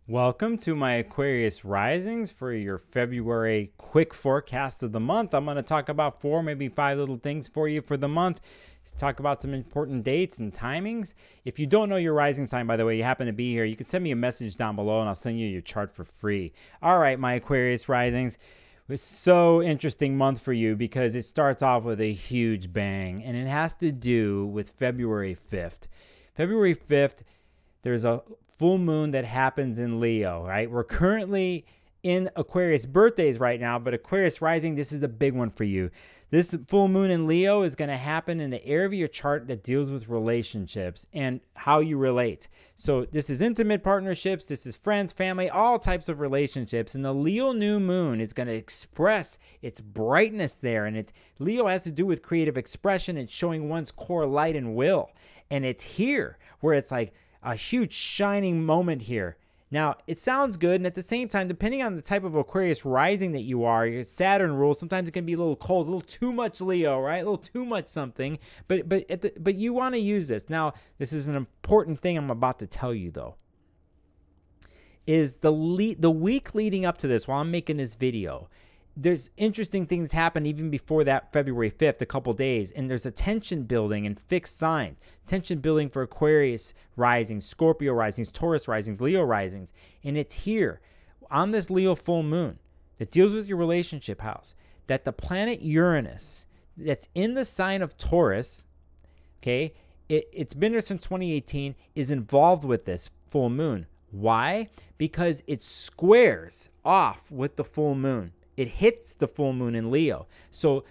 Welcome to my Aquarius Risings for your February quick forecast of the month. I'm going to talk about 4, maybe 5 little things for you for the month. Talk about some important dates and timings. If you don't know your rising sign, by the way, you happen to be here, you can send me a message down below and I'll send you your chart for free. All right, my Aquarius Risings. It was so interesting month for you because it starts off with a huge bang, and it has to do with February 5th. February 5th, there's a full moon that happens in Leo, right? We're currently in Aquarius birthdays right now, but Aquarius rising, this is a big one for you. This full moon in Leo is going to happen in the area of your chart that deals with relationships and how you relate. So this is intimate partnerships, this is friends, family, all types of relationships. And the Leo new moon is going to express its brightness there. And Leo has to do with creative expression and showing one's core light and will. And it's here where it's like a huge shining moment here. Now, it sounds good, and at the same time, depending on the type of Aquarius rising that you are, your Saturn rules, sometimes it can be a little cold, a little too much Leo, right? A little too much something, but you want to use this. Now, this is an important thing I'm about to tell you, though, is the week leading up to this, while I'm making this video, there's interesting things happen even before that February 5th, a couple days, and there's a tension building in fixed sign. Tension building for Aquarius risings, Scorpio risings, Taurus risings, Leo risings. And it's here on this Leo full moon that deals with your relationship house that the planet Uranus that's in the sign of Taurus, okay, it's been there since 2018, is involved with this full moon. Why? Because it squares off with the full moon. It hits the full moon in Leo. So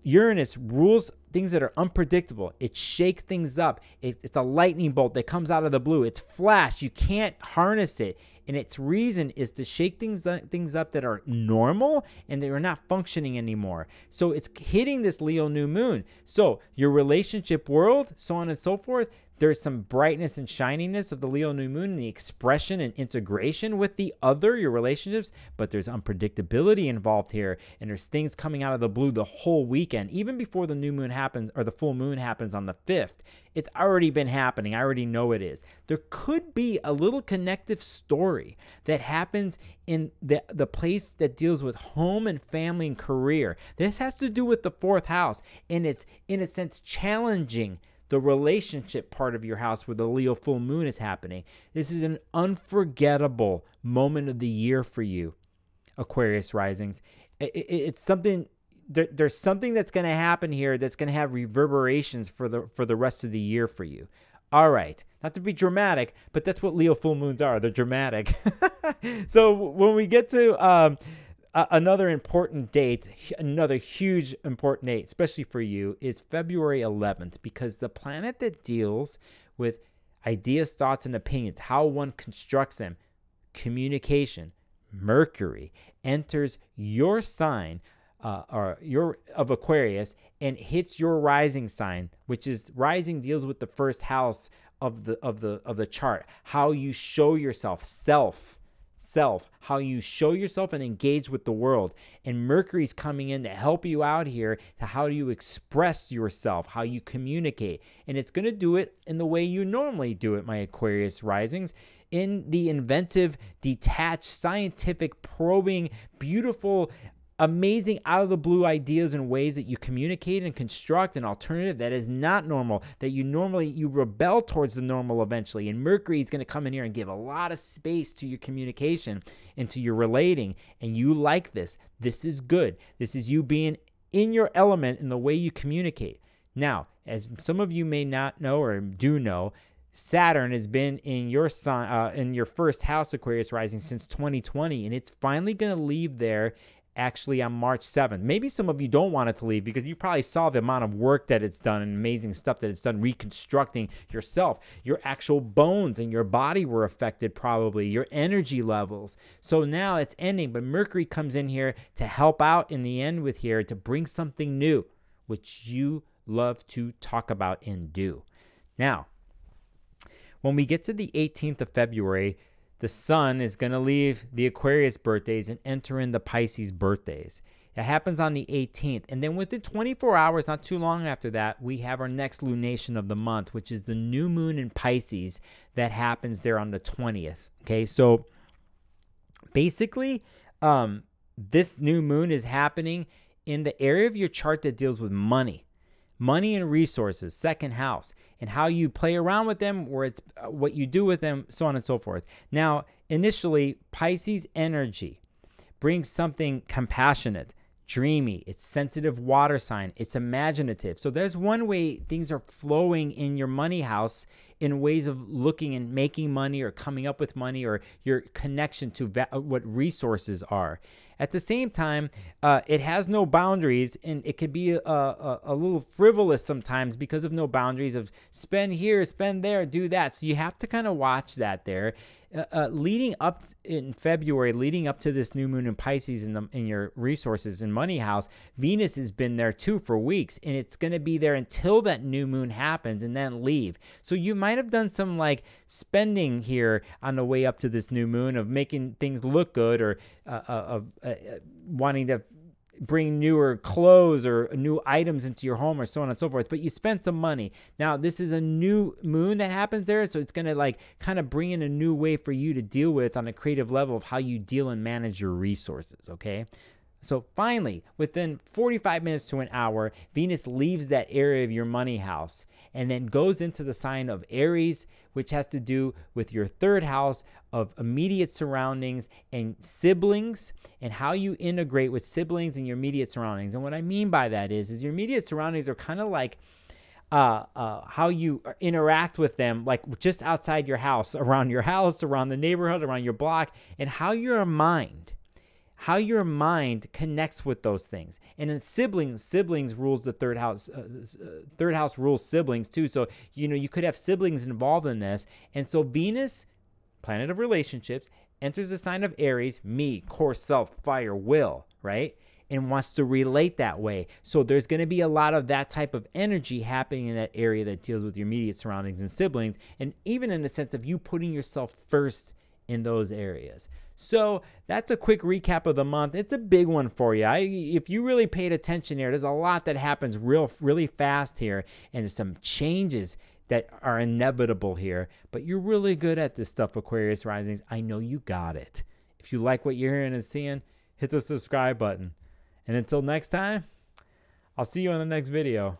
Uranus rules things that are unpredictable. It shakes things up. It's a lightning bolt that comes out of the blue. It's flash. You can't harness it. And its reason is to shake things up that are normal and they are not functioning anymore. So it's hitting this Leo new moon. So your relationship world, so on and so forth, there's some brightness and shininess of the Leo new moon and the expression and integration with your relationships, but there's unpredictability involved here, and there's things coming out of the blue the whole weekend, even before the new moon happens or the full moon happens on the 5th. It's already been happening. I already know it is. There could be a little connective story that happens in the place that deals with home and family and career. This has to do with the 4th house, and it's, in a sense, challenging the relationship part of your house where the Leo full moon is happening. This is an unforgettable moment of the year for you, Aquarius risings. It's something, there's something that's going to happen here that's going to have reverberations for the rest of the year for you. All right, not to be dramatic, but that's what Leo full moons are. They're dramatic. So when we get to another important date, another huge important date, especially for you, is February 11th, because the planet that deals with ideas, thoughts, and opinions, how one constructs them, communication, Mercury, enters your sign of Aquarius and hits your rising sign, which is rising deals with the 1st house of the chart, how you show yourself, how you show yourself and engage with the world. And Mercury's coming in to help you out here to how do you express yourself, how you communicate. And it's going to do it in the way you normally do it, my Aquarius risings, in the inventive, detached, scientific, probing, beautiful, amazing out of the blue ideas and ways that you communicate and construct an alternative that is not normal, that you rebel towards the normal eventually. And Mercury is going to come in here and give a lot of space to your communication and to your relating. And you like this. This is good. This is you being in your element in the way you communicate. Now, as some of you may not know or do know, Saturn has been in your sign, in your 1st house, Aquarius rising, since 2020, and it's finally going to leave there actually on March 7th. Maybe some of you don't want it to leave because you probably saw the amount of work that it's done and amazing stuff that it's done reconstructing yourself. Your actual bones and your body were affected, probably your energy levels. So now it's ending, but Mercury comes in here to help out in the end with here to bring something new, which you love to talk about and do. Now, when we get to the 18th of February, the sun is going to leave the Aquarius birthdays and enter in the Pisces birthdays. It happens on the 18th. And then within 24 hours, not too long after that, we have our next lunation of the month, which is the new moon in Pisces that happens there on the 20th. Okay, so Basically, this new moon is happening in the area of your chart that deals with money and resources, second house, and how you play around with them, where it's what you do with them, so on and so forth. Now, initially, Pisces energy brings something compassionate, dreamy, it's sensitive water sign, it's imaginative. So there's one way things are flowing in your money house in ways of looking and making money or coming up with money or your connection to what resources are. At the same time, it has no boundaries, and it could be a little frivolous sometimes because of no boundaries of spend here, spend there, do that. So you have to kind of watch that there. Leading up in February, leading up to this new moon in Pisces in your resources and money house, Venus has been there too for weeks, and it's going to be there until that new moon happens and then leave. So you might have done some like spending here on the way up to this new moon of making things look good, or wanting to bring newer clothes or new items into your home, or so on and so forth, but you spent some money. Now, this is a new moon that happens there, so it's going to like kind of bring in a new way for you to deal with on a creative level of how you deal and manage your resources, okay? So finally, within 45 minutes to an hour, Venus leaves that area of your money house and then goes into the sign of Aries, which has to do with your third house of immediate surroundings and siblings, and how you integrate with siblings and your immediate surroundings. And what I mean by that is your immediate surroundings are kind of like how you interact with them, like just outside your house, around the neighborhood, around your block, and how your mind connects with those things. And in siblings rules the third house. Third house rules siblings too. So, you could have siblings involved in this. And so Venus, planet of relationships, enters the sign of Aries, me, core self, fire, will, right? And wants to relate that way. So there's going to be a lot of that type of energy happening in that area that deals with your immediate surroundings and siblings. And even in the sense of you putting yourself first in those areas. So that's a quick recap of the month. It's a big one for you. If you really paid attention here, there's a lot that happens really fast here, and there's some changes that are inevitable here. But you're really good at this stuff, Aquarius risings. I know you got it. If you like what you're hearing and seeing, hit the subscribe button. And until next time, I'll see you in the next video.